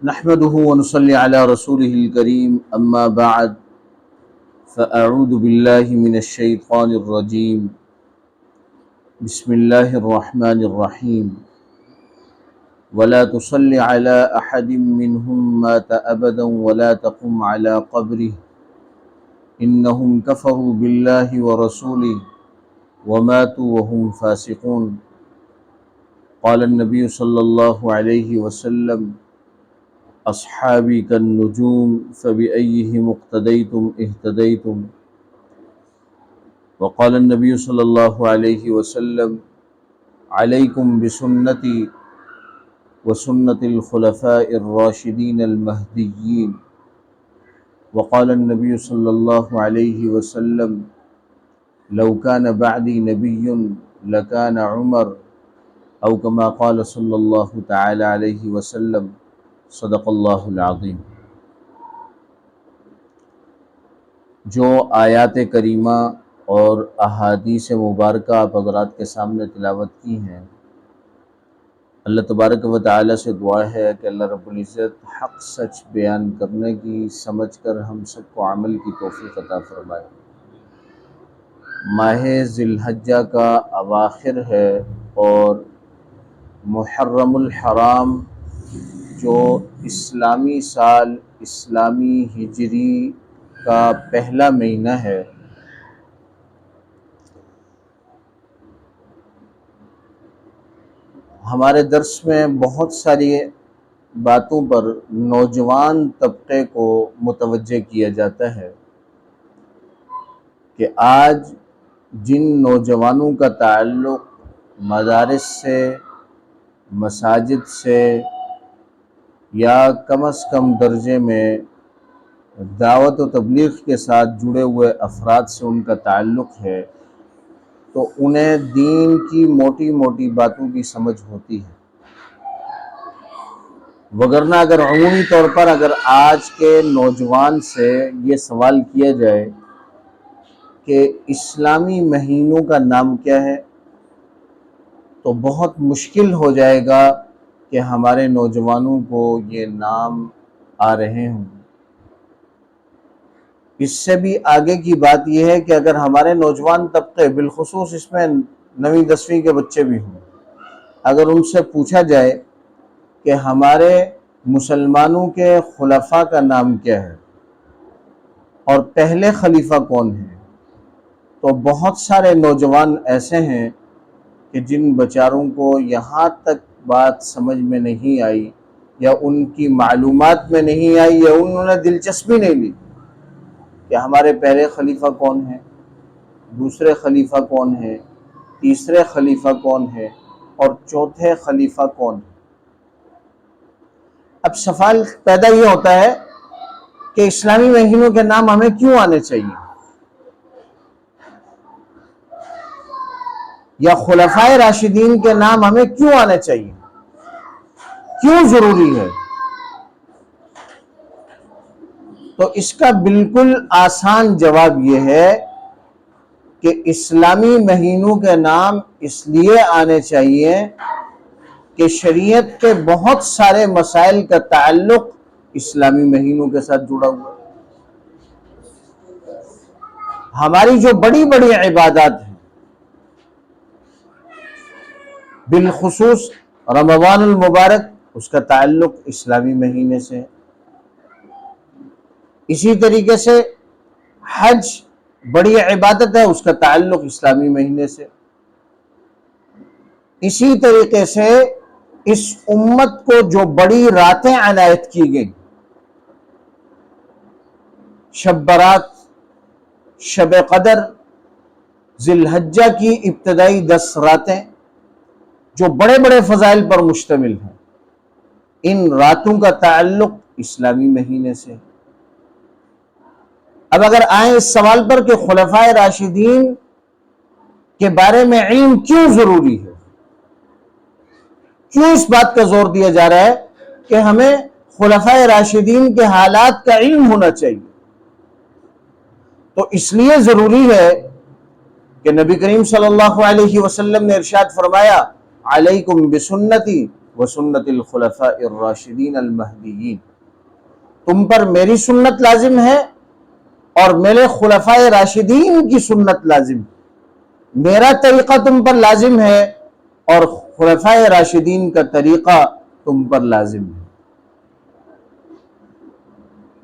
نحمده ونصلي على رسوله الكريم أما بعد فأعوذ بالله من الشيطان الرجيم بسم الله الرحمن الرحيم ولا تصل على أحد منهم مات أبدا ولا تقم على قبره إنهم كفروا بالله ورسوله وماتوا وهم فاسقون قال النبي صلى الله عليه وسلم اصحابی کالنجوم فبأیہم اقتدیتم اہتدیتم وقال النبی صلی اللہ علیہ وسلم علیکم بسنتی وسنت الخلفاء الراشدین المہدیین وقال النبی صلی اللہ علیہ وسلم لو کان بعدی نبی لکان عمر او کما قال صلی اللہ تعالی علیہ وسلم صدق اللہ العظیم۔ جو آیات کریمہ اور احادیث مبارکہ آپ حضرات کے سامنے تلاوت کی ہیں، اللہ تبارک و تعالی سے دعا ہے کہ اللہ رب العزت حق سچ بیان کرنے کی سمجھ کر ہم سب کو عمل کی توفیق عطا فرمائے۔ ماہ ذی الحجہ کا اواخر ہے اور محرم الحرام جو اسلامی سال اسلامی ہجری کا پہلا مہینہ ہے، ہمارے درس میں بہت ساری باتوں پر نوجوان طبقے کو متوجہ کیا جاتا ہے کہ آج جن نوجوانوں کا تعلق مدارس سے، مساجد سے یا کم از کم درجے میں دعوت و تبلیغ کے ساتھ جڑے ہوئے افراد سے ان کا تعلق ہے، تو انہیں دین کی موٹی موٹی باتوں کی سمجھ ہوتی ہے، وگرنہ اگر عمومی طور پر اگر آج کے نوجوان سے یہ سوال کیا جائے کہ اسلامی مہینوں کا نام کیا ہے، تو بہت مشکل ہو جائے گا کہ ہمارے نوجوانوں کو یہ نام آ رہے ہوں۔ اس سے بھی آگے کی بات یہ ہے کہ اگر ہمارے نوجوان طبقے، بالخصوص اس میں 9ویں 10ویں کے بچے بھی ہوں، اگر ان سے پوچھا جائے کہ ہمارے مسلمانوں کے خلفاء کا نام کیا ہے اور پہلے خلیفہ کون ہیں، تو بہت سارے نوجوان ایسے ہیں کہ جن بیچاروں کو یہاں تک بات سمجھ میں نہیں آئی یا ان کی معلومات میں نہیں آئی یا انہوں نے دلچسپی نہیں لی کہ ہمارے پہلے خلیفہ کون ہیں، دوسرے خلیفہ کون ہیں، تیسرے خلیفہ کون ہیں اور چوتھے خلیفہ کون ہیں۔ اب سوال پیدا یہ ہوتا ہے کہ اسلامی مہینوں کے نام ہمیں کیوں آنے چاہیے، یا خلفائے راشدین کے نام ہمیں کیوں آنے چاہیے، کیوں ضروری ہے؟ تو اس کا بالکل آسان جواب یہ ہے کہ اسلامی مہینوں کے نام اس لیے آنے چاہیے کہ شریعت کے بہت سارے مسائل کا تعلق اسلامی مہینوں کے ساتھ جڑا ہوا ہے۔ ہماری جو بڑی بڑی عبادات ہیں، بالخصوص رمضان المبارک، اس کا تعلق اسلامی مہینے سے ہے۔ اسی طریقے سے حج بڑی عبادت ہے، اس کا تعلق اسلامی مہینے سے۔ اسی طریقے سے اس امت کو جو بڑی راتیں عنایت کی گئیں، شب برات، شب قدر، ذی الحجہ کی ابتدائی 10 راتیں جو بڑے بڑے فضائل پر مشتمل ہیں، ان راتوں کا تعلق اسلامی مہینے سے ہے۔ اب اگر آئیں اس سوال پر کہ خلفائے راشدین کے بارے میں علم کیوں ضروری ہے، کیوں اس بات کا زور دیا جا رہا ہے کہ ہمیں خلفائے راشدین کے حالات کا علم ہونا چاہیے، تو اس لیے ضروری ہے کہ نبی کریم صلی اللہ علیہ وسلم نے ارشاد فرمایا علیکم بسنتی وسنت الخلفاء الراشدین المہدیین، تم پر میری سنت لازم ہے اور میرے خلفاء راشدین کی سنت لازم ہے، میرا طریقہ تم پر لازم ہے اور خلفاء راشدین کا طریقہ تم پر لازم ہے۔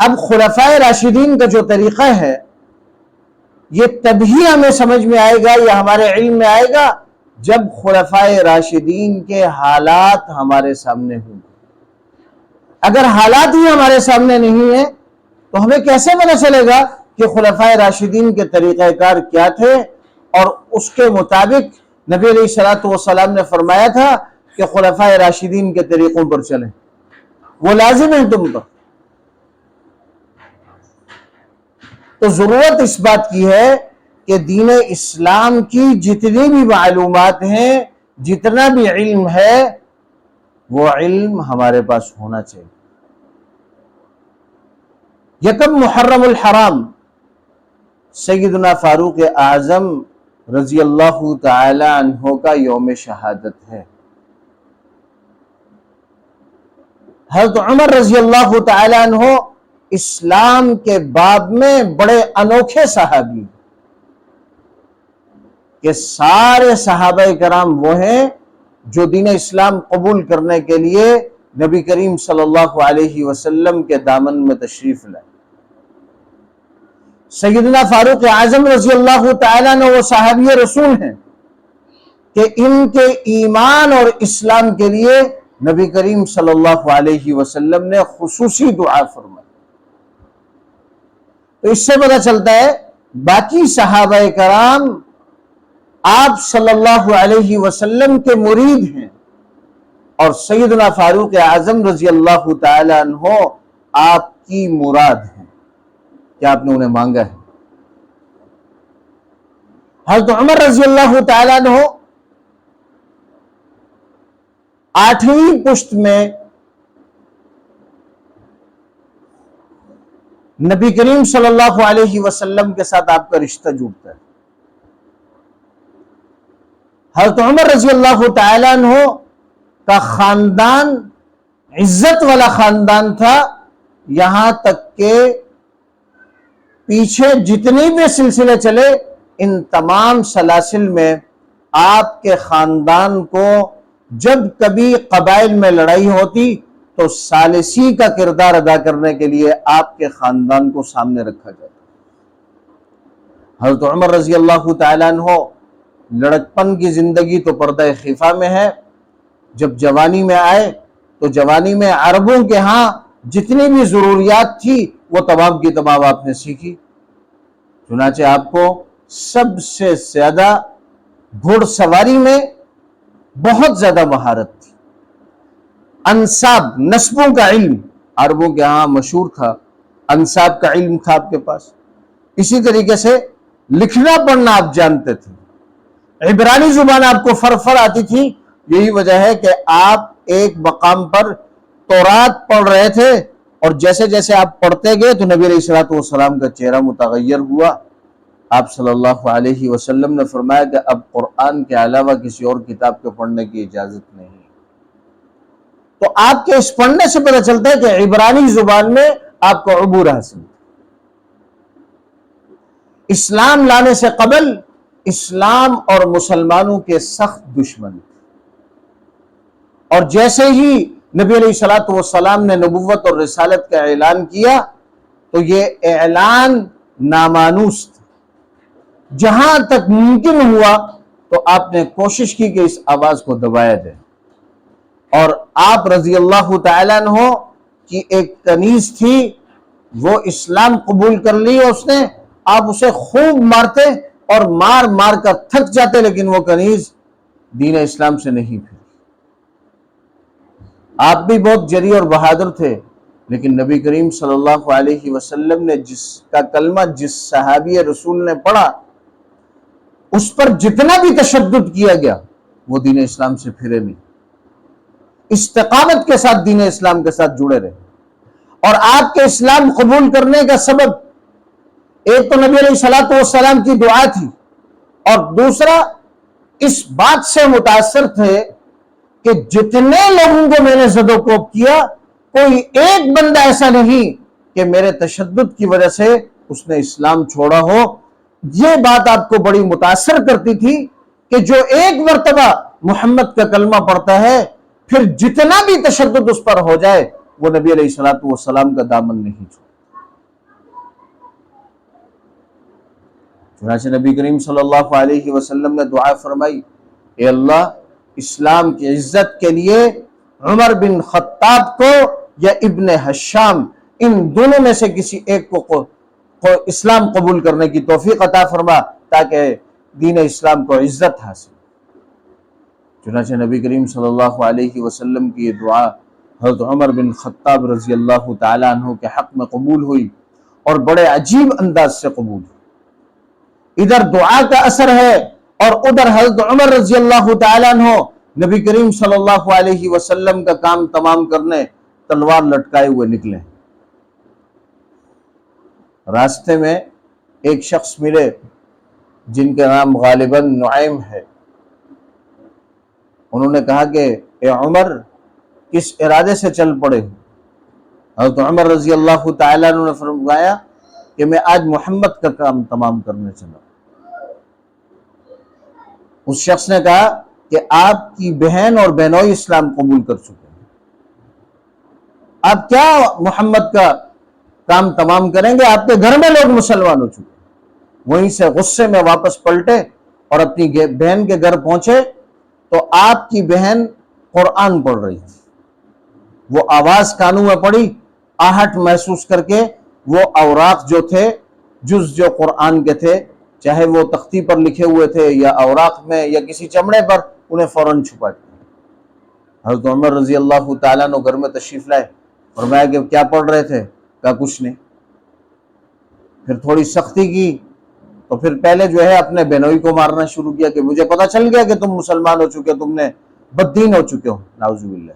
اب خلفاء راشدین کا جو طریقہ ہے یہ تبھی ہمیں سمجھ میں آئے گا یا ہمارے علم میں آئے گا جب خلفاء راشدین کے حالات ہمارے سامنے ہوں۔ اگر حالات ہی ہمارے سامنے نہیں ہیں تو ہمیں کیسے پتہ چلے گا کہ خلفاء راشدین کے طریقہ کار کیا تھے اور اس کے مطابق نبی علیہ الصلوۃ والسلام نے فرمایا تھا کہ خلفاء راشدین کے طریقوں پر چلیں، وہ لازم ہے تم پر۔ تو ضرورت اس بات کی ہے کہ دین اسلام کی جتنی بھی معلومات ہیں، جتنا بھی علم ہے، وہ علم ہمارے پاس ہونا چاہیے۔ یکم محرم الحرام سیدنا فاروق اعظم رضی اللہ تعالی عنہ کا یوم شہادت ہے۔ حضرت عمر رضی اللہ تعالی عنہ اسلام کے باب میں بڑے انوکھے صحابی، کہ سارے صحابہ کرام وہ ہیں جو دین اسلام قبول کرنے کے لیے نبی کریم صلی اللہ علیہ وسلم کے دامن میں تشریف لائے۔ سیدنا فاروق اعظم رضی اللہ تعالیٰ عنہ وہ صحابی رسول ہیں کہ ان کے ایمان اور اسلام کے لیے نبی کریم صلی اللہ علیہ وسلم نے خصوصی دعا فرمائی۔ تو اس سے پتہ چلتا ہے باقی صحابہ کرام آپ صلی اللہ علیہ وسلم کے مرید ہیں اور سیدنا فاروق اعظم رضی اللہ تعالی عنہ آپ کی مراد ہیں کہ آپ نے انہیں مانگا ہے۔ حضرت عمر رضی اللہ تعالی عنہ 8ویں پشت میں نبی کریم صلی اللہ علیہ وسلم کے ساتھ آپ کا رشتہ جڑتا ہے۔ حضرت عمر رضی اللہ تعالی عنہ کا خاندان عزت والا خاندان تھا، یہاں تک کہ پیچھے جتنی بھی سلسلے چلے ان تمام سلاسل میں آپ کے خاندان کو جب کبھی قبائل میں لڑائی ہوتی تو ثالثی کا کردار ادا کرنے کے لیے آپ کے خاندان کو سامنے رکھا جاتا۔ حضرت عمر رضی اللہ تعالیٰ عنہ لڑکپن کی زندگی تو پردہ خفا میں ہے، جب جوانی میں آئے تو جوانی میں عربوں کے ہاں جتنی بھی ضروریات تھی وہ تمام کی تمام آپ نے سیکھی۔ چنانچہ آپ کو سب سے زیادہ گھڑ سواری میں بہت زیادہ مہارت تھی۔ انساب نسبوں کا علم عربوں کے ہاں مشہور تھا، انساب کا علم تھا آپ کے پاس۔ اسی طریقے سے لکھنا پڑھنا آپ جانتے تھے، عبرانی زبان آپ کو فر آتی تھی۔ یہی وجہ ہے کہ آپ ایک مقام پر تورات پڑھ رہے تھے اور جیسے جیسے آپ پڑھتے گئے تو نبی علیہ الصلوۃ والسلام کا چہرہ متغیر ہوا۔ آپ صلی اللہ علیہ وسلم نے فرمایا کہ اب قرآن کے علاوہ کسی اور کتاب کے پڑھنے کی اجازت نہیں۔ تو آپ کے اس پڑھنے سے پتہ چلتا ہے کہ عبرانی زبان میں آپ کو عبور حاصل۔ اسلام لانے سے قبل اسلام اور مسلمانوں کے سخت دشمن، اور جیسے ہی نبی علیہ الصلوۃ والسلام نے نبوت اور رسالت کا اعلان کیا تو یہ اعلان نامانوس تھا۔ جہاں تک ممکن ہوا تو آپ نے کوشش کی کہ اس آواز کو دبایا جائے، اور آپ رضی اللہ تعالیٰ عنہ کی ایک کنیز تھی، وہ اسلام قبول کر لی اس نے، آپ اسے خوب مارتے اور مار مار کر تھک جاتے، لیکن وہ کنیز دین اسلام سے نہیں پھری۔ آپ بھی بہت جری اور بہادر تھے، لیکن نبی کریم صلی اللہ علیہ وسلم نے جس کا کلمہ جس صحابی رسول نے پڑھا اس پر جتنا بھی تشدد کیا گیا وہ دین اسلام سے پھرے نہیں، استقامت کے ساتھ دین اسلام کے ساتھ جڑے رہے۔ اور آپ کے اسلام قبول کرنے کا سبب ایک تو نبی علیہ الصلوۃ والسلام کی دعا تھی، اور دوسرا اس بات سے متاثر تھے کہ جتنے لوگوں کو میں نے زد و کوب کیا کوئی ایک بندہ ایسا نہیں کہ میرے تشدد کی وجہ سے اس نے اسلام چھوڑا ہو۔ یہ بات آپ کو بڑی متاثر کرتی تھی کہ جو ایک مرتبہ محمد کا کلمہ پڑھتا ہے پھر جتنا بھی تشدد اس پر ہو جائے وہ نبی علیہ الصلوۃ والسلام کا دامن نہیں چھوڑتا۔ چنانچہ نبی کریم صلی اللہ علیہ وسلم نے دعا فرمائی، اے اللہ اسلام کی عزت کے لیے عمر بن خطاب کو یا ابن حشام ان دونوں میں سے کسی ایک کو اسلام قبول کرنے کی توفیق عطا فرما تاکہ دین اسلام کو عزت حاصل۔ چنانچہ نبی کریم صلی اللہ علیہ وسلم کی یہ دعا حضرت عمر بن خطاب رضی اللہ تعالیٰ عنہ کے حق میں قبول ہوئی اور بڑے عجیب انداز سے قبول ہوئی۔ ادھر دعا کا اثر ہے اور ادھر حضرت عمر رضی اللہ تعالیٰ عنہ نبی کریم صلی اللہ علیہ وسلم کا کام تمام کرنے تلوار لٹکائے ہوئے نکلے۔ راستے میں ایک شخص ملے جن کا نام غالباً نعیم ہے۔ انہوں نے کہا کہ اے عمر کس ارادے سے چل پڑے ہو؟ حضرت عمر رضی اللہ تعالیٰ عنہ نے فرمایا کہ میں آج محمد کا کام تمام کرنے چلا۔ اس شخص نے کہا کہ آپ کی بہن اور بہنوئی اسلام قبول کر چکے ہیں، آپ کیا محمد کا کام تمام کریں گے؟ آپ کے گھر میں لوگ مسلمان ہو چکے ہیں۔ وہیں سے غصے میں واپس پلٹے اور اپنی بہن کے گھر پہنچے تو آپ کی بہن قرآن پڑھ رہی تھی۔ وہ آواز کانوں میں پڑی، آہٹ محسوس کر کے وہ اوراق جو تھے جز جو قرآن کے تھے، چاہے وہ تختی پر لکھے ہوئے تھے یا اوراق میں یا کسی چمڑے پر، انہیں فوراً چھپا دیا۔ حضرت عمر رضی اللہ تعالیٰ نے گھر میں تشریف لائے، فرمایا کہ کیا پڑھ رہے تھے؟ کہا کچھ نہیں۔ پھر تھوڑی سختی کی تو پھر پہلے جو ہے اپنے بہنوئی کو مارنا شروع کیا کہ مجھے پتا چل گیا کہ تم مسلمان ہو چکے، تم نے بددین ہو چکے ہو، نعوذ باللہ۔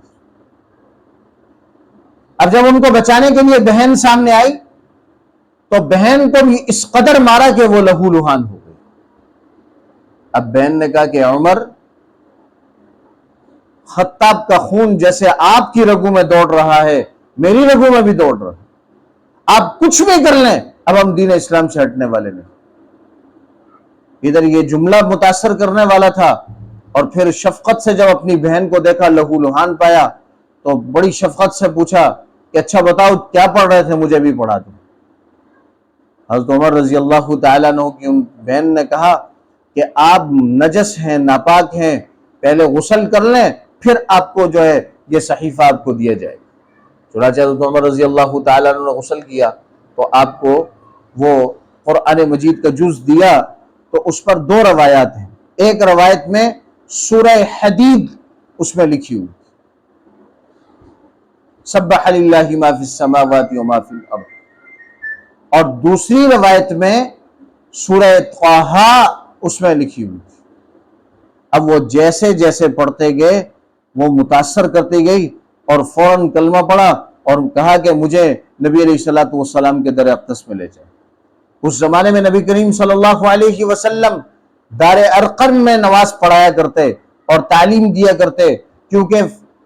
اب جب ان کو بچانے کے لیے بہن سامنے آئی تو بہن کو بھی اس قدر مارا کہ وہ لہو لہان ہو گئی۔ اب بہن نے کہا کہ عمر، خطاب کا خون جیسے آپ کی رگوں میں دوڑ رہا ہے میری رگوں میں بھی دوڑ رہا ہے، آپ کچھ بھی کر لیں اب ہم دین اسلام سے ہٹنے والے نہیں۔ ادھر یہ جملہ متاثر کرنے والا تھا اور پھر شفقت سے جب اپنی بہن کو دیکھا لہو لہان پایا تو بڑی شفقت سے پوچھا کہ اچھا بتاؤ کیا پڑھ رہے تھے، مجھے بھی پڑھا دو۔ حضرت عمر رضی اللہ تعالیٰ عنہ کی ان بہن نے کہا کہ آپ نجس ہیں، ناپاک ہیں، پہلے غسل کر لیں پھر آپ کو جو ہے یہ صحیفہ آپ کو دیا جائے۔ چنانچہ حضرت عمر رضی اللہ تعالیٰ عنہ نے غسل کیا تو آپ کو وہ قرآن مجید کا جز دیا تو اس پر دو روایات ہیں۔ ایک روایت میں سورہ حدید اس میں لکھی ہوئی، سبح للہ ما فی السماوات وما فی الارض، اور دوسری روایت میں سورہ طٰہٰ اس میں لکھی ہوئی تھی۔ اب وہ جیسے جیسے پڑھتے گئے وہ متاثر کرتی گئی اور فوراً کلمہ پڑھا اور کہا کہ مجھے نبی علیہ الصلوۃ والسلام کے در اقدس میں لے جائے۔ اس زمانے میں نبی کریم صلی اللہ علیہ وسلم دار ارقم میں نماز پڑھایا کرتے اور تعلیم دیا کرتے، کیونکہ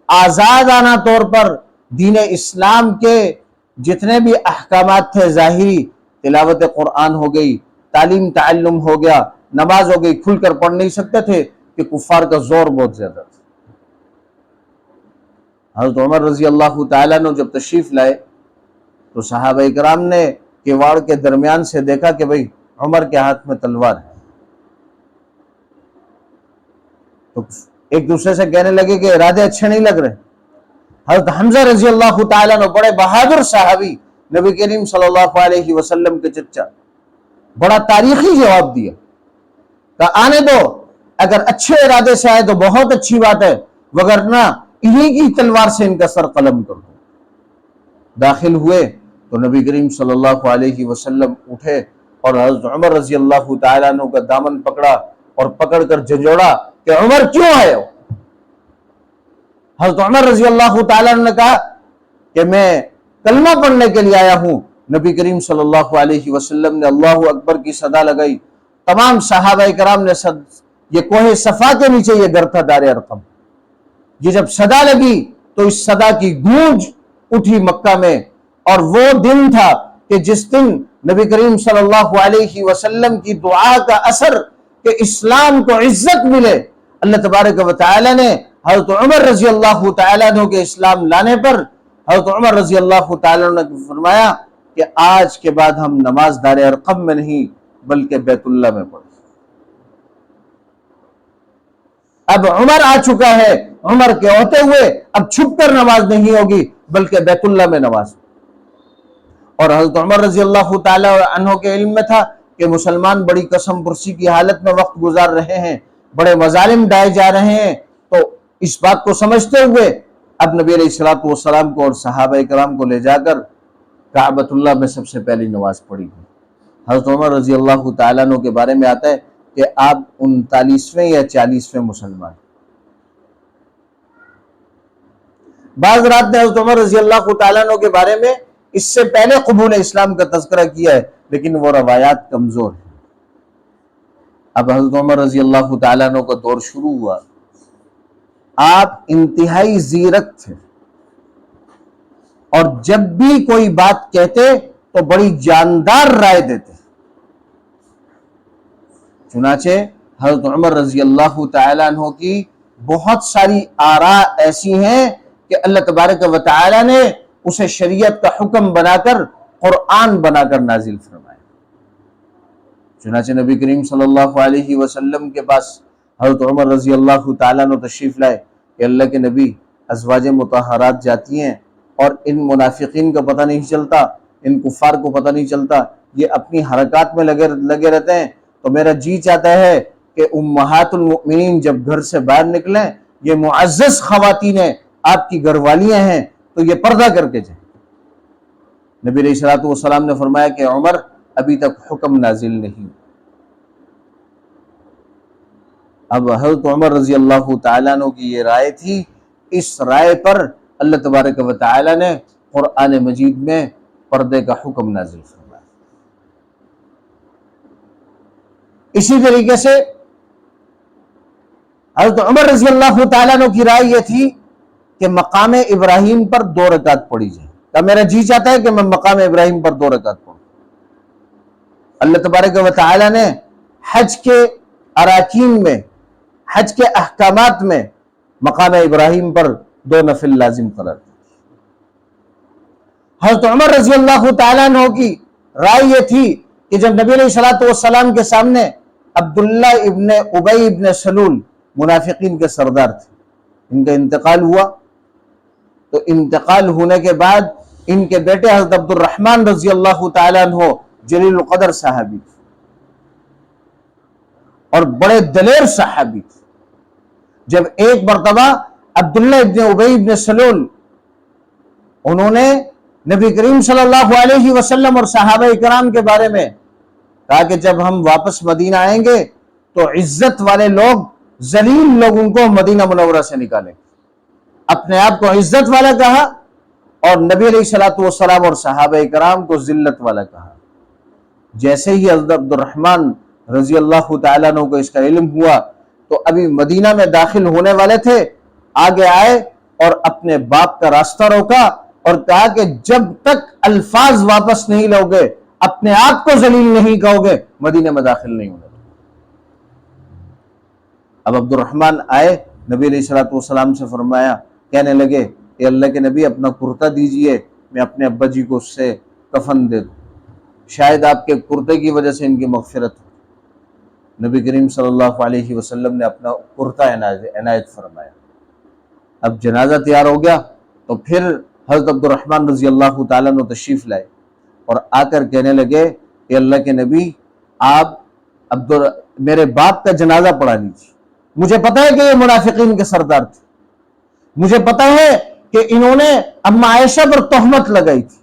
آزادانہ طور پر دین اسلام کے جتنے بھی احکامات تھے ظاہری، تلاوت قرآن ہو گئی، تعلیم تعلم ہو گیا، نماز ہو گئی، کھل کر پڑھ نہیں سکتے تھے کہ کفار کا زور بہت زیادہ تھا۔ حضرت عمر رضی اللہ تعالیٰ نے جب تشریف لائے تو صحابہ کرام نے کیواڑ کے درمیان سے دیکھا کہ بھئی عمر کے ہاتھ میں تلوار ہے، تو ایک دوسرے سے کہنے لگے کہ ارادے اچھے نہیں لگ رہے۔ حضرت حمزہ رضی اللہ تعالیٰ نے بڑے بہادر صحابی، نبی کریم صلی اللہ علیہ وسلم کے چچا، بڑا تاریخی جواب دیا کہ آنے دو، اگر اچھے ارادے سے آئے تو بہت اچھی بات ہے، وگرنہ انہی کی تلوار سے ان کا سر قلم کر دو۔ داخل ہوئے تو نبی کریم صلی اللہ علیہ وسلم اٹھے اور حضرت عمر رضی اللہ تعالیٰ عنہ کا دامن پکڑا اور پکڑ کر جھنجھوڑا کہ عمر کیوں آئے ہو؟ حضرت عمر رضی اللہ تعالیٰ عنہ نے کہا کہ میں کلمہ پڑھنے کے لیے آیا ہوں۔ نبی کریم صلی اللہ علیہ وسلم نے اللہ اکبر کی صدا لگائی، تمام صحابہ کرام نے یہ کوہ صفا کے نیچے یہ گھر تھا دار ارقم، یہ جب صدا لگی تو اس صدا کی گونج اٹھی مکہ میں، اور وہ دن تھا کہ جس دن نبی کریم صلی اللہ علیہ وسلم کی دعا کا اثر کہ اسلام کو عزت ملے، اللہ تبارک و تعالی نے حضرت عمر رضی اللہ تعالیٰ عنہ کے اسلام لانے پر حضرت عمر رضی اللہ تعالیٰ عنہ نے فرمایا کہ آج کے بعد ہم نماز دار ارقم میں نہیں بلکہ بیت اللہ میں پڑھیں۔ اب عمر آ چکا ہے، عمر کے ہوتے ہوئے اب چھپ کر نماز نہیں ہوگی بلکہ بیت اللہ میں نماز۔ اور حضرت عمر رضی اللہ تعالی عنہ کے علم میں تھا کہ مسلمان بڑی قسم پرسی کی حالت میں وقت گزار رہے ہیں، بڑے مظالم ڈائے جا رہے ہیں، تو اس بات کو سمجھتے ہوئے اب نبی علیہ الصلوۃ والسلام کو اور صحابہ کرام کو لے جا کر کعبۃ اللہ میں سب سے پہلی نماز پڑھی۔ حضرت عمر رضی اللہ تعالیٰ عنہ کے بارے میں آتا ہے کہ آپ 39ویں یا 40ویں مسلمان۔ بعض رات نے حضرت عمر رضی اللہ تعالیٰ عنہ کے بارے میں اس سے پہلے قبول اسلام کا تذکرہ کیا ہے، لیکن وہ روایات کمزور ہیں۔ اب حضرت عمر رضی اللہ تعالیٰ عنہ کا دور شروع ہوا، آپ انتہائی زیرک تھے، اور جب بھی کوئی بات کہتے تو بڑی جاندار رائے دیتے۔ چنانچہ حضرت عمر رضی اللہ تعالیٰ عنہ کی بہت ساری آراء ایسی ہیں کہ اللہ تبارک و تعالیٰ نے اسے شریعت کا حکم بنا کر قرآن بنا کر نازل فرمایا۔ چنانچہ نبی کریم صلی اللہ علیہ وسلم کے پاس حضرت عمر رضی اللہ تعالیٰ عنہ تشریف لائے کہ اللہ کے نبی، ازواج مطہرات جاتی ہیں اور ان منافقین کا پتہ نہیں چلتا، ان کفار کو پتہ نہیں چلتا، یہ اپنی حرکات میں لگے رہتے ہیں، تو میرا جی چاہتا ہے کہ امہات المؤمنین جب گھر سے باہر نکلیں، یہ معزز خواتین ہیں، آپ کی گھر والیاں ہیں، تو یہ پردہ کر کے جائیں۔ نبی علیہ الصلوۃ والسلام نے فرمایا کہ عمر ابھی تک حکم نازل نہیں۔ اب حضرت عمر رضی اللہ تعالیٰ عنہ کی یہ رائے تھی، اس رائے پر اللہ تبارک و تعالیٰ نے قرآن مجید میں پردے کا حکم نازل فرمایا۔ اسی طریقے سے حضرت عمر رضی اللہ تعالیٰ عنہ کی رائے یہ تھی کہ مقام ابراہیم پر 2 رکعت پڑھی جائے۔ کہ میرا جی چاہتا ہے کہ میں مقام ابراہیم پر 2 رکعت پڑھوں۔ اللہ تبارک و تعالیٰ نے حج کے اراکین میں، حج کے احکامات میں مقام ابراہیم پر 2 نفل لازم قرار دی۔ حضرت عمر رضی اللہ تعالیٰ عنہ کی رائے یہ تھی کہ جب نبی علیہ الصلوۃ والسلام کے سامنے عبداللہ ابن ابی ابن سلول منافقین کے سردار تھے، ان کا انتقال ہوا، تو انتقال ہونے کے بعد ان کے بیٹے حضرت عبد الرحمن رضی اللہ تعالیٰ عنہ جلیل القدر صحابی تھے اور بڑے دلیر صحابی تھے۔ جب ایک مرتبہ عبداللہ ابن ابی ابن سلول انہوں نے نبی کریم صلی اللہ علیہ وسلم اور صحابہ کرام کے بارے میں کہا کہ جب ہم واپس مدینہ آئیں گے تو عزت والے لوگ، ذلیل لوگ ان کو مدینہ منورہ سے نکالیں، اپنے آپ کو عزت والا کہا، اور نبی علیہ الصلوۃ والسلام اور صحابہ کرام کو ذلت والا کہا۔ جیسے ہی حضرت عبد الرحمن رضی اللہ تعالیٰ عنہ کو اس کا علم ہوا تو ابھی مدینہ میں داخل ہونے والے تھے، آگے آئے اور اپنے باپ کا راستہ روکا اور کہا کہ جب تک الفاظ واپس نہیں لو گے، اپنے آپ کو ذلیل نہیں کہو گے، مدینہ میں داخل نہیں ہونے۔ اب عبد الرحمن آئے، نبی علیہ الصلوۃ والسلام سے فرمایا، کہنے لگے کہ اللہ کے نبی اپنا کرتا دیجئے، میں اپنے ابا جی کو اس سے کفن دے دوں، شاید آپ کے کرتے کی وجہ سے ان کی مغفرت ہو۔ نبی کریم صلی اللہ علیہ وسلم نے اپنا کرتا عنایت فرمایا۔ اب جنازہ تیار ہو گیا تو پھر حضرت عبد الرحمن رضی اللہ تعالیٰ عنہ تشریف لائے اور آ کر کہنے لگے کہ اللہ کے نبی، آپ میرے باپ کا جنازہ پڑھا لیجیے، مجھے پتا ہے کہ یہ منافقین کے سردار تھے، مجھے پتا ہے کہ انہوں نے اما عائشہ پر تہمت لگائی تھی،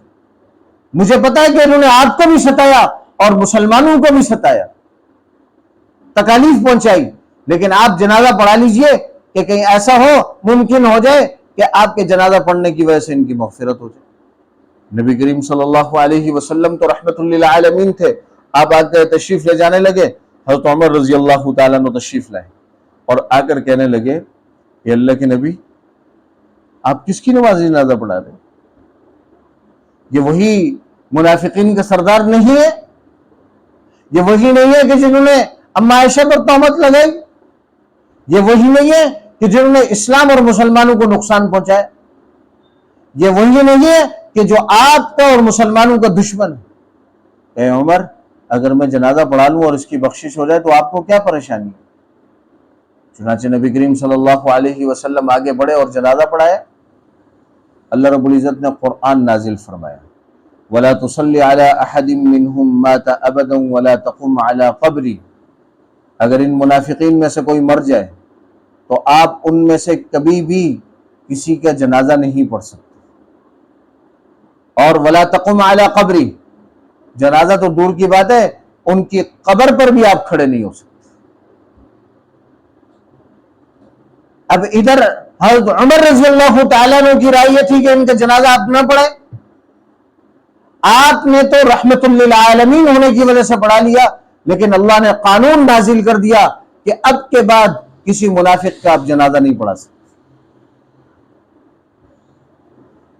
مجھے پتا ہے کہ انہوں نے آپ کو بھی ستایا اور مسلمانوں کو بھی ستایا، تکالیف پہنچائی، لیکن آپ جنازہ پڑھا لیجئے کہ کہیں ایسا ہو، ممکن ہو جائے کہ آپ کے جنازہ پڑھنے کی وجہ سے ان کی مغفرت ہو جائے۔ نبی کریم صلی اللہ علیہ وسلم تو رحمت للعالمین تھے، آپ آ کر تشریف لے جانے لگے، حضرت عمر رضی اللہ تعالیٰ عنہ تشریف لائے اور آ کر کہنے لگے کہ اللہ کے نبی، آپ کس کی نماز جنازہ پڑھا رہے ہیں؟ یہ وہی منافقین کا سردار نہیں ہے؟ یہ وہی نہیں ہے کہ جنہوں نے اما عائشہ پر تہمت لگائی؟ یہ وہی نہیں ہے کہ جنہوں نے اسلام اور مسلمانوں کو نقصان پہنچایا؟ یہ وہی نہیں ہے کہ جو آپ کا اور مسلمانوں کا دشمن ہے؟ اے عمر، اگر میں جنازہ پڑھا لوں اور اس کی بخشش ہو جائے تو آپ کو کیا پریشانی ہے؟ چنانچہ نبی کریم صلی اللہ علیہ وسلم آگے بڑھے اور جنازہ پڑھایا۔ اللہ رب العزت نے قرآن نازل فرمایا، وَلَا تُصَلِّ عَلَىٰ أَحَدٍ مِّنْهُمْ مَاتَ أَبَدًا وَلَا تَقُمْ عَلَىٰ قَبْرِهِ۔ اگر ان منافقین میں سے کوئی مر جائے تو آپ ان میں سے کبھی بھی کسی کا جنازہ نہیں پڑھ سکتے، اور وَلَا تَقُمْ عَلَىٰ قَبْرِهِ، جنازہ تو دور کی بات ہے، ان کی قبر پر بھی آپ کھڑے نہیں ہو سکتے۔ اب ادھر حضرت عمر رضی اللہ تعالیٰ عنہ کی رائے یہ تھی کہ ان کا جنازہ آپ نہ پڑھیں، آپ نے تو رحمت للعالمین ہونے کی وجہ سے پڑھا لیا، لیکن اللہ نے قانون نازل کر دیا کہ اب کے بعد کسی منافق کا آپ جنازہ نہیں پڑھا سکتے۔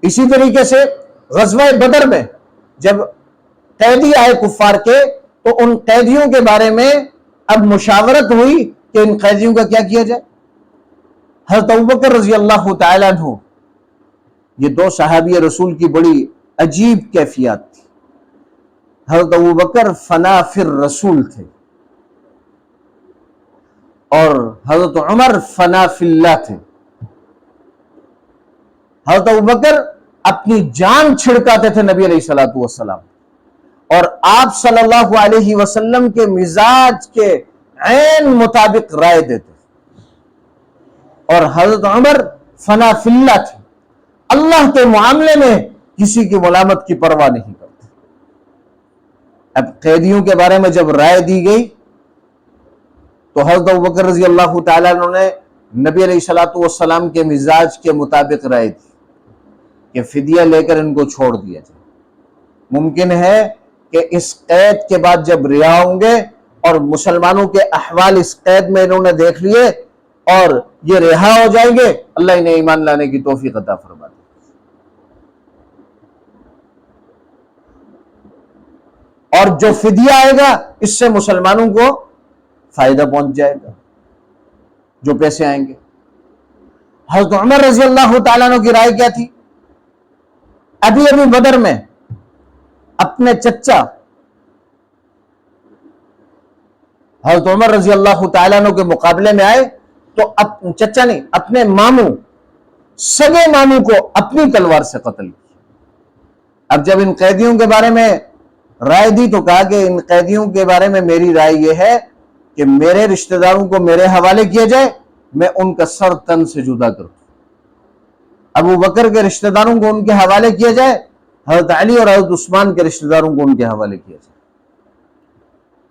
اسی طریقے سے غزوہ بدر میں جب قیدی آئے کفار کے تو ان قیدیوں کے بارے میں اب مشاورت ہوئی کہ ان قیدیوں کا کیا کیا جائے۔ حضرت ابوبکر رضی اللہ تعالیٰ عنہ، یہ دو صحابی رسول کی بڑی عجیب کیفیات تھی۔ حضرت ابوبکر فنا فی الرسول تھے اور حضرت عمر فنا فی اللہ تھے۔ حضرت ابوبکر اپنی جان چھڑکاتے تھے نبی علیہ الصلوۃ والسلام، اور آپ صلی اللہ علیہ وسلم کے مزاج کے عین مطابق رائے دیتے، اور حضرت عمر فنا فی اللہ تھے، اللہ کے معاملے میں کسی کی ملامت کی پرواہ نہیں کرتے۔ اب قیدیوں کے بارے میں جب رائے دی گئی تو حضرت ابوبکر رضی اللہ تعالیٰ عنہ نے نبی علیہ الصلوۃ والسلام کے مزاج کے مطابق رائے دی کہ فدیہ لے کر ان کو چھوڑ دیا جائے۔ ممکن ہے کہ اس قید کے بعد جب رہا ہوں گے اور مسلمانوں کے احوال اس قید میں انہوں نے دیکھ لیے اور یہ رہا ہو جائیں گے، اللہ انہیں ایمان لانے کی توفیق عطا فرما دے۔ اور جو فدیہ آئے گا اس سے مسلمانوں کو فائدہ پہنچ جائے گا، جو پیسے آئیں گے۔ حضرت عمر رضی اللہ تعالیٰ عنہ کی رائے کیا تھی؟ ابھی بدر میں اپنے چچا حضرت عمر رضی اللہ تعالیٰ عنہ کے مقابلے میں آئے تو چچا نہیں، اپنے ماموں، سگے ماموں کو اپنی تلوار سے قتل کیا۔ اب جب ان قیدیوں کے بارے میں رائے دی تو کہا کہ ان قیدیوں کے بارے میں میری رائے یہ ہے کہ میرے رشتہ داروں کو میرے حوالے کیا جائے، میں ان کا سر تن سے جدا کروں۔ ابو بکر کے رشتہ داروں کو ان کے حوالے کیا جائے، حضرت علی اور حضرت عثمان کے رشتہ داروں کو ان کے حوالے کیا جائے،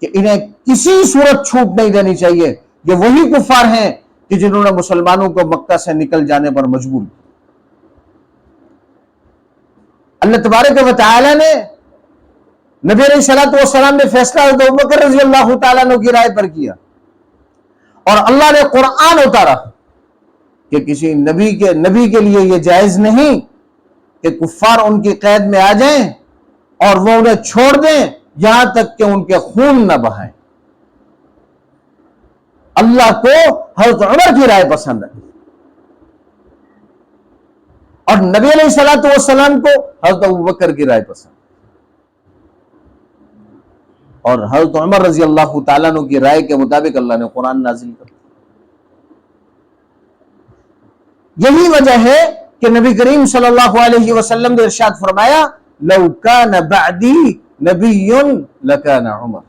کہ انہیں کسی صورت چھوٹ نہیں دینی چاہیے۔ یہ وہی کفار ہیں کہ جنہوں نے مسلمانوں کو مکہ سے نکل جانے پر مجبور کیا۔ اللہ تبارک و تعالی نے نبی علیہ الصلوۃ والسلام نے فیصلہ حضرت ابوبکر رضی اللہ تعالیٰ عنہ کی رائے پر کیا، اور اللہ نے قرآن اتارا کہ کسی نبی کے لیے یہ جائز نہیں کہ کفار ان کی قید میں آ جائیں اور وہ انہیں چھوڑ دیں یہاں تک کہ ان کے خون نہ بہائیں۔ اللہ کو حضرت عمر کی رائے پسند ہے اور نبی علیہ الصلوۃ والسلام کو حضرت ابوبکر کی رائے پسند، اور حضرت عمر رضی اللہ تعالیٰ عنہ کی رائے کے مطابق اللہ نے قرآن نازل کر۔ یہی وجہ ہے کہ نبی کریم صلی اللہ علیہ وسلم نے ارشاد فرمایا، لو کان بعدی نبی لکان عمر،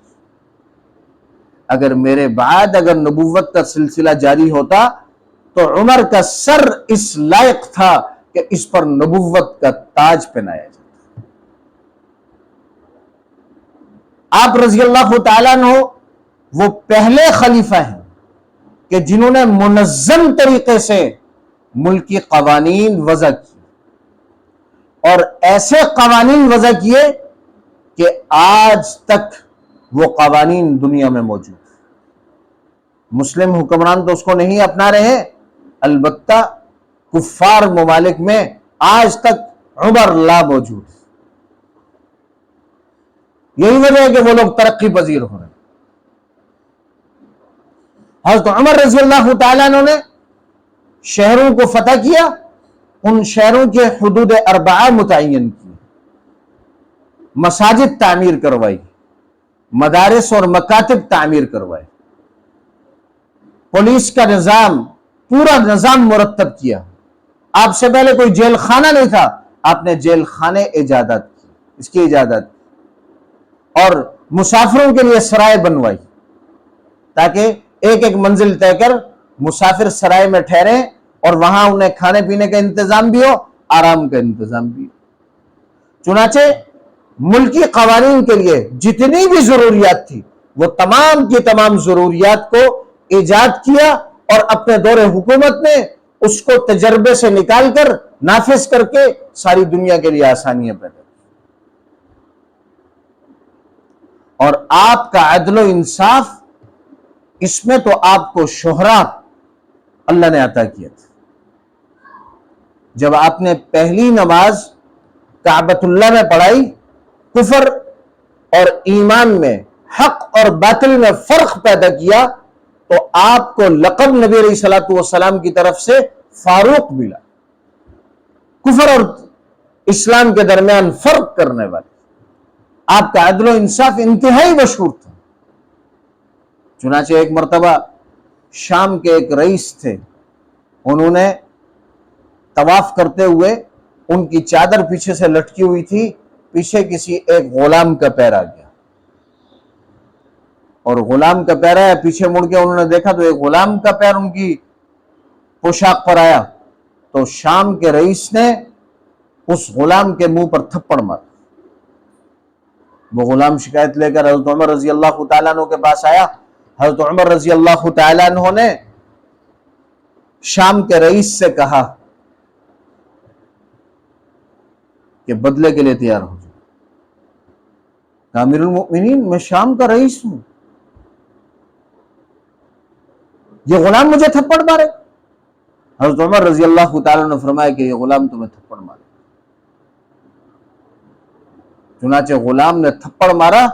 اگر میرے بعد اگر نبوت کا سلسلہ جاری ہوتا تو عمر کا سر اس لائق تھا کہ اس پر نبوت کا تاج پہنایا جائے۔ آپ رضی اللہ تعالیٰ عنہ وہ پہلے خلیفہ ہیں کہ جنہوں نے منظم طریقے سے ملکی قوانین وضع کی، اور ایسے قوانین وضع کیے کہ آج تک وہ قوانین دنیا میں موجود ہیں۔ مسلم حکمران تو اس کو نہیں اپنا رہے ہیں، البتہ کفار ممالک میں آج تک عمر لا موجود ہے. یہی وجہ ہے کہ وہ لوگ ترقی پذیر ہو رہے ہیں. حضرت عمر رضی اللہ تعالیٰ عنہ نے شہروں کو فتح کیا، ان شہروں کے حدود اربعہ متعین کی، مساجد تعمیر کروائی، مدارس اور مکاتب تعمیر کروائے، پولیس کا نظام، پورا نظام مرتب کیا. آپ سے پہلے کوئی جیل خانہ نہیں تھا، آپ نے جیل خانے ایجادات کی، اس کی ایجادات کی، اور مسافروں کے لیے سرائے بنوائی تاکہ ایک ایک منزل طے کر مسافر سرائے میں ٹھہریں اور وہاں انہیں کھانے پینے کا انتظام بھی ہو، آرام کا انتظام بھی ہو. چنانچہ ملکی قوانین کے لیے جتنی بھی ضروریات تھی وہ تمام کی تمام ضروریات کو ایجاد کیا، اور اپنے دور حکومت میں اس کو تجربے سے نکال کر نافذ کر کے ساری دنیا کے لیے آسانیاں پیدا کی. اور آپ کا عدل و انصاف، اس میں تو آپ کو شہرت اللہ نے عطا کیا تھا. جب آپ نے پہلی نماز کعبۃ اللہ میں پڑھائی، کفر اور ایمان میں، حق اور باطل میں فرق پیدا کیا، تو آپ کو لقب نبی علیہ الصلوۃ والسلام کی طرف سے فاروق ملا، کفر اور اسلام کے درمیان فرق کرنے والے. آپ کا عدل و انصاف انتہائی مشہور تھا. چنانچہ ایک مرتبہ شام کے ایک رئیس تھے، انہوں نے طواف کرتے ہوئے ان کی چادر پیچھے سے لٹکی ہوئی تھی، پیچھے کسی ایک غلام کا پیر آ گیا، اور غلام کا پیر آیا، پیچھے مڑ کے انہوں نے دیکھا تو ایک غلام کا پیر ان کی پوشاک پر آیا. تو شام کے رئیس نے اس غلام کے منہ پر تھپڑ مارا. وہ غلام شکایت لے کر حضرت عمر رضی اللہ تعالیٰ عنہ کے پاس آیا. حضرت عمر رضی اللہ تعالیٰ عنہ نے شام کے رئیس سے کہا کہ بدلے کے لیے تیار ہو جائے. امیر المؤمنین، میں شام کا رئیس ہوں، یہ غلام مجھے تھپڑ مارے. حضرت عمر رضی اللہ تعالیٰ نے فرمایا کہ یہ غلام تمہیں تھپڑ مارے. چنانچہ غلام نے تھپڑ مارا،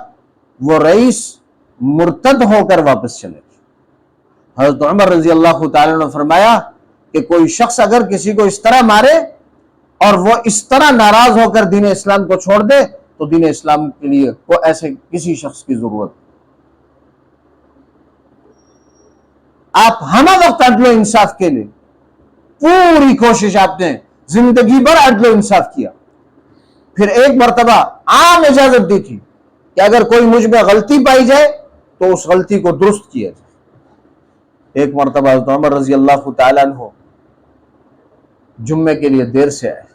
وہ رئیس مرتد ہو کر واپس چلے گئے. حضرت عمر رضی اللہ تعالیٰ نے فرمایا کہ کوئی شخص اگر کسی کو اس طرح مارے اور وہ اس طرح ناراض ہو کر دین اسلام کو چھوڑ دے تو دین اسلام کے لیے کو ایسے کسی شخص کی ضرورت. آپ ہمہ وقت عدل و انصاف کے لیے پوری کوشش آپ نے زندگی بھر عدل و انصاف کیا. پھر ایک مرتبہ عام اجازت دی تھی کہ اگر کوئی مجھ میں غلطی پائی جائے تو اس غلطی کو درست کیا جائے. ایک مرتبہ حضرت عمر رضی اللہ تعالیٰ عنہ جمعے کے لیے دیر سے آئے.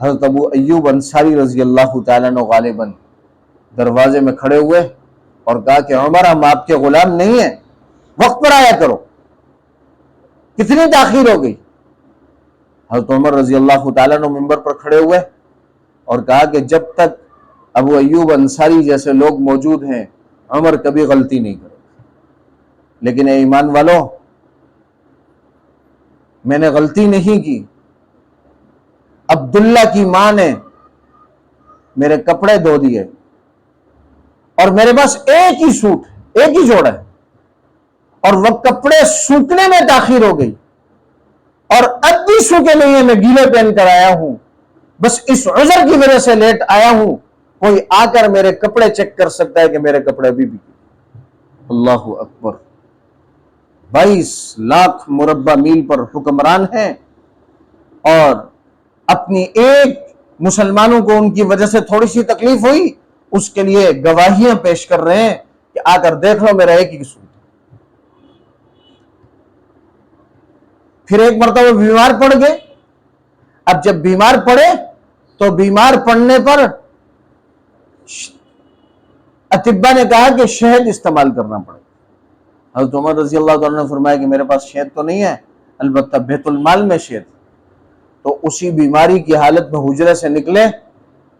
حضرت ابو ایوب انصاری رضی اللہ تعالیٰ عنہ غالباً دروازے میں کھڑے ہوئے اور کہا کہ عمر، ہم آپ کے غلام نہیں ہیں، وقت پر آیا کرو، کتنی تاخیر ہو گئی. حضرت عمر رضی اللہ تعالیٰ عنہ منبر پر کھڑے ہوئے اور کہا کہ جب تک ابو ایوب انصاری جیسے لوگ موجود ہیں عمر کبھی غلطی نہیں کرے. لیکن اے ایمان والو، میں نے غلطی نہیں کی. عبداللہ کی ماں نے میرے کپڑے دھو دیے اور میرے پاس ایک ہی سوٹ، ایک ہی جوڑا ہے، اور وہ کپڑے سوکھنے میں تاخیر ہو گئی اور اب بھی سوکھے نہیں ہیں، میں گیلے پہن کر آیا ہوں، بس اس عذر کی وجہ سے لیٹ آیا ہوں. کوئی آ کر میرے کپڑے چیک کر سکتا ہے کہ میرے کپڑے ابھی بھی. اللہ اکبر. 22 لاکھ مربع میل پر حکمران ہیں اور اپنی ایک مسلمانوں کو ان کی وجہ سے تھوڑی سی تکلیف ہوئی، اس کے لیے گواہیاں پیش کر رہے ہیں کہ آ کر دیکھ لو میرا ایک ہی سوٹ. پھر ایک مرتبہ بیمار پڑ گئے. اب جب بیمار پڑے تو بیمار پڑنے پر اطباء نے کہا کہ شہد استعمال کرنا پڑے. حضرت عمر رضی اللہ عنہ نے فرمایا کہ میرے پاس شہد تو نہیں ہے، البتہ بیت المال میں شہد. تو اسی بیماری کی حالت میں حجرے سے نکلے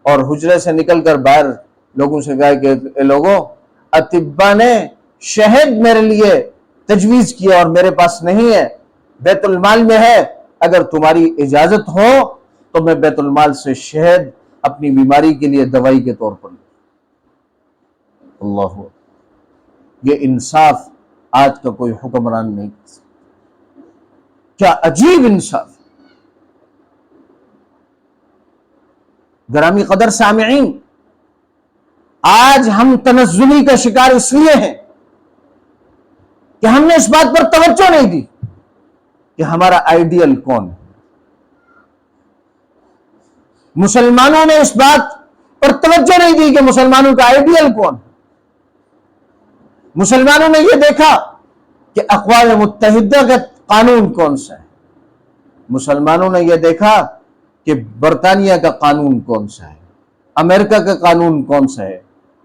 اور حجرے سے نکل کر باہر لوگوں سے کہا کہ اے لوگوں، اطباء نے شہد میرے لیے تجویز کیا اور میرے پاس نہیں ہے، بیت المال میں ہے، اگر تمہاری اجازت ہو تو میں بیت المال سے شہد اپنی بیماری کے لیے دوائی کے طور پر لوں۔ اللہ، یہ انصاف آج کا کوئی حکمران نہیں کر سکتا۔ کیا عجیب انصاف! گرامی قدر سامعین، آج ہم تنزلی کا شکار اس لیے ہیں کہ ہم نے اس بات پر توجہ نہیں دی کہ ہمارا آئیڈیل کون ہے۔ مسلمانوں نے اس بات پر توجہ نہیں دی کہ مسلمانوں کا آئیڈیل کون ہے۔ مسلمانوں نے یہ دیکھا کہ اقوام متحدہ کا قانون کون سا ہے، مسلمانوں نے یہ دیکھا کہ برطانیہ کا قانون کون سا ہے، امریکہ کا قانون کون سا ہے۔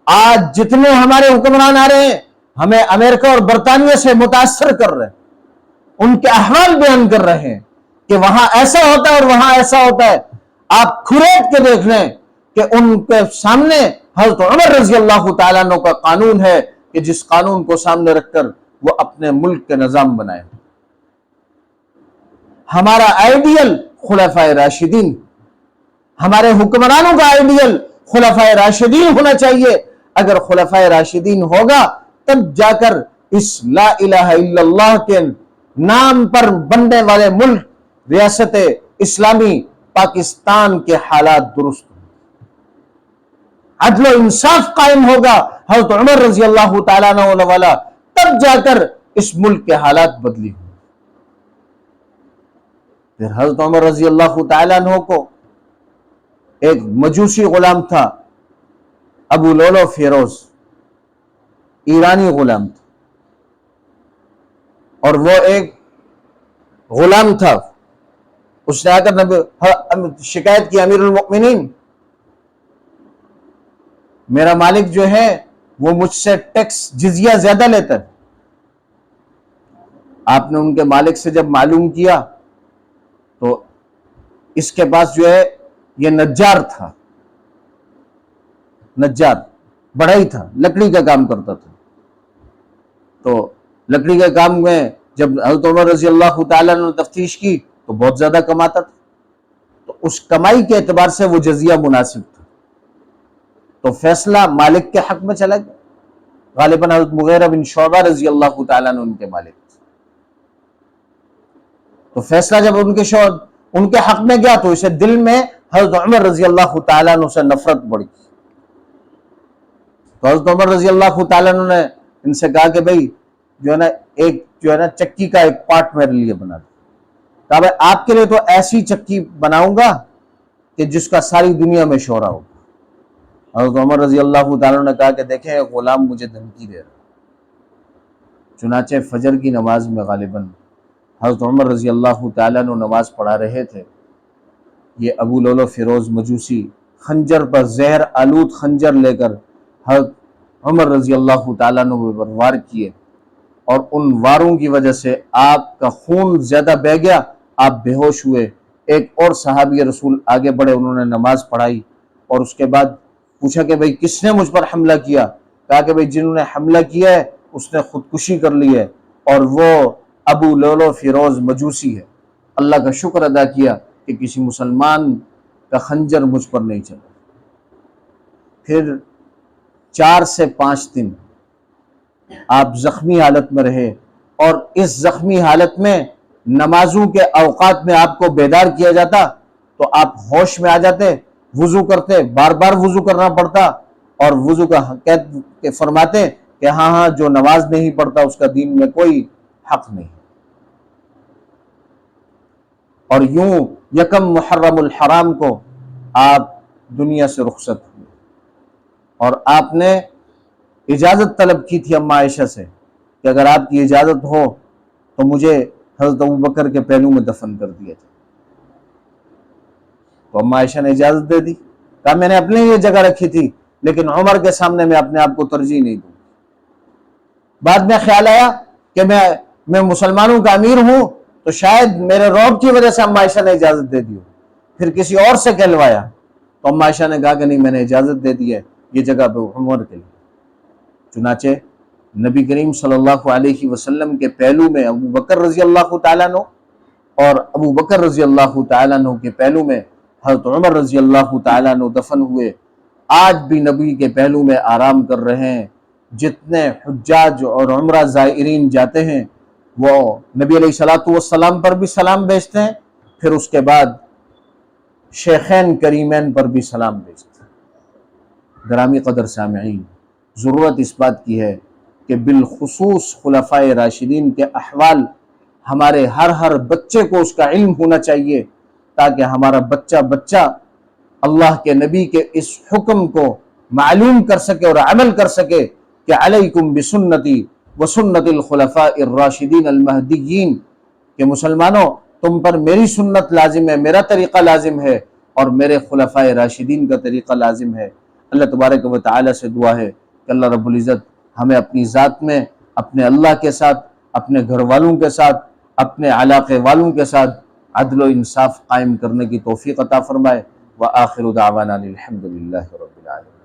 آج جتنے ہمارے حکمران آ رہے ہیں ہمیں امریکہ اور برطانیہ سے متاثر کر رہے ہیں، ان کے احوال بیان کر رہے ہیں کہ وہاں ایسا ہوتا ہے اور وہاں ایسا ہوتا ہے۔ آپ کھریت کے دیکھ لیں کہ ان کے سامنے حضرت عمر رضی اللہ تعالیٰ عنہ کا قانون ہے کہ جس قانون کو سامنے رکھ کر وہ اپنے ملک کے نظام بنائے۔ ہمارا آئیڈیل خلفائے راشدین، ہمارے حکمرانوں کا آئیڈیل خلفائے راشدین ہونا چاہیے۔ اگر خلفائے راشدین ہوگا تب جا کر اس لا الہ الا اللہ کے نام پر بننے والے ملک ریاست اسلامی پاکستان کے حالات درست ہوں، عدل و انصاف قائم ہوگا حضرت عمر رضی اللہ تعالیٰ عنہ والا، تب جا کر اس ملک کے حالات بدلی ہوں۔ پھر حضرت عمر رضی اللہ تعالیٰ عنہ کو ایک مجوسی غلام تھا، ابو لولو فیروز، ایرانی غلام تھا، اور وہ ایک غلام تھا۔ اس نے آ کر شکایت کی، امیر المؤمنین، میرا مالک جو ہے وہ مجھ سے ٹیکس جزیہ زیادہ لیتا ہے۔ آپ نے ان کے مالک سے جب معلوم کیا تو اس کے پاس جو ہے یہ نجار تھا، نجار بڑا ہی تھا، لکڑی کا کام کرتا تھا۔ تو لکڑی کے کام میں جب حضرت عمر رضی اللہ تعالیٰ نے تفتیش کی تو بہت زیادہ کماتا تھا، تو اس کمائی کے اعتبار سے وہ جزیہ مناسب تھا، تو فیصلہ مالک کے حق میں چلا گیا۔ غالباً حضرت مغیرہ بن شعبہ رضی اللہ تعالیٰ نے ان کے مالک تھے، تو فیصلہ جب ان کے حق میں گیا تو اسے دل میں حضرت عمر رضی اللہ تعالیٰ عنہ سے نفرت بڑھ گئی۔ تو حضرت عمر رضی اللہ تعالیٰ عنہ نے ان سے کہا کہ بھئی جو ہے نا چکی کا ایک پارٹ میرے لیے بنا دو۔ کہا بھئی آپ کے لیے تو ایسی چکی بناؤں گا کہ جس کا ساری دنیا میں شہرہ ہوگا۔ حضرت عمر رضی اللہ تعالیٰ عنہ نے کہا کہ دیکھیں غلام مجھے دھمکی دے رہا۔ چنانچہ فجر کی نماز میں غالباً حضرت عمر رضی اللہ تعالیٰ عنہ نماز پڑھا رہے تھے، یہ ابو لولو فیروز مجوسی خنجر پر زہر آلود خنجر لے کر حضرت عمر رضی اللہ تعالیٰ عنہ پر وار کیے، اور ان واروں کی وجہ سے آپ کا خون زیادہ بہہ گیا، آپ بے ہوش ہوئے۔ ایک اور صحابی رسول آگے بڑھے، انہوں نے نماز پڑھائی اور اس کے بعد پوچھا کہ بھئی کس نے مجھ پر حملہ کیا؟ کہا کہ بھئی جنہوں نے حملہ کیا ہے اس نے خودکشی کر لی ہے، اور وہ ابو لولو فیروز مجوسی ہے۔ اللہ کا شکر ادا کیا کہ کسی مسلمان کا خنجر مجھ پر نہیں چلا۔ پھر 4 سے 5 دن آپ زخمی حالت میں رہے، اور اس زخمی حالت میں نمازوں کے اوقات میں آپ کو بیدار کیا جاتا تو آپ ہوش میں آ جاتے، وضو کرتے، بار بار وضو کرنا پڑتا، اور وضو کا فرماتے کہ ہاں جو نماز نہیں پڑھتا اس کا دین میں کوئی حق نہیں۔ اور یوں 1 محرم الحرام کو آپ دنیا سے رخصت ہوئے، اور آپ نے اجازت طلب کی تھی اماں عائشہ سے کہ اگر آپ کی اجازت ہو تو مجھے حضرت ابوبکر کے پہلو میں دفن کر دیا جائے۔ تو اماں عائشہ نے اجازت دے دی، کہا میں نے اپنے لیے جگہ رکھی تھی لیکن عمر کے سامنے میں اپنے آپ کو ترجیح نہیں دوں۔ بعد میں خیال آیا کہ میں مسلمانوں کا امیر ہوں تو شاید میرے رعب کی وجہ سے اماں عائشہ نے اجازت دے دی ہو، پھر کسی اور سے کہلوایا تو اماں عائشہ نے کہا کہ نہیں، میں نے اجازت دے دی ہے، یہ جگہ عمر کے لیے۔ چنانچہ نبی کریم صلی اللہ علیہ وسلم کے پہلو میں ابو بکر رضی اللہ تعالیٰ عنہ اور ابو بکر رضی اللہ تعالیٰ عنہ کے پہلو میں حضرت عمر رضی اللہ تعالیٰ عنہ دفن ہوئے، آج بھی نبی کے پہلو میں آرام کر رہے ہیں۔ جتنے حجاج اور عمرہ زائرین جاتے ہیں وہ نبی علیہ السلام پر بھی سلام بھیجتے ہیں، پھر اس کے بعد شیخین کریمین پر بھی سلام بھیجتے ہیں۔ گرامی قدر سامعین، ضرورت اس بات کی ہے کہ بالخصوص خلفائے راشدین کے احوال ہمارے ہر بچے کو اس کا علم ہونا چاہیے، تاکہ ہمارا بچہ اللہ کے نبی کے اس حکم کو معلوم کر سکے اور عمل کر سکے کہ علیکم بسنتی وسنت الخلفاء الراشدین المہدیین، کہ مسلمانوں تم پر میری سنت لازم ہے، میرا طریقہ لازم ہے، اور میرے خلفاء راشدین کا طریقہ لازم ہے۔ اللہ تبارک و تعالی سے دعا ہے کہ اللہ رب العزت ہمیں اپنی ذات میں اپنے اللہ کے ساتھ، اپنے گھر والوں کے ساتھ، اپنے علاقے والوں کے ساتھ عدل و انصاف قائم کرنے کی توفیق عطا فرمائے۔ وآخر دعوانا الحمد للہ رب العالمین۔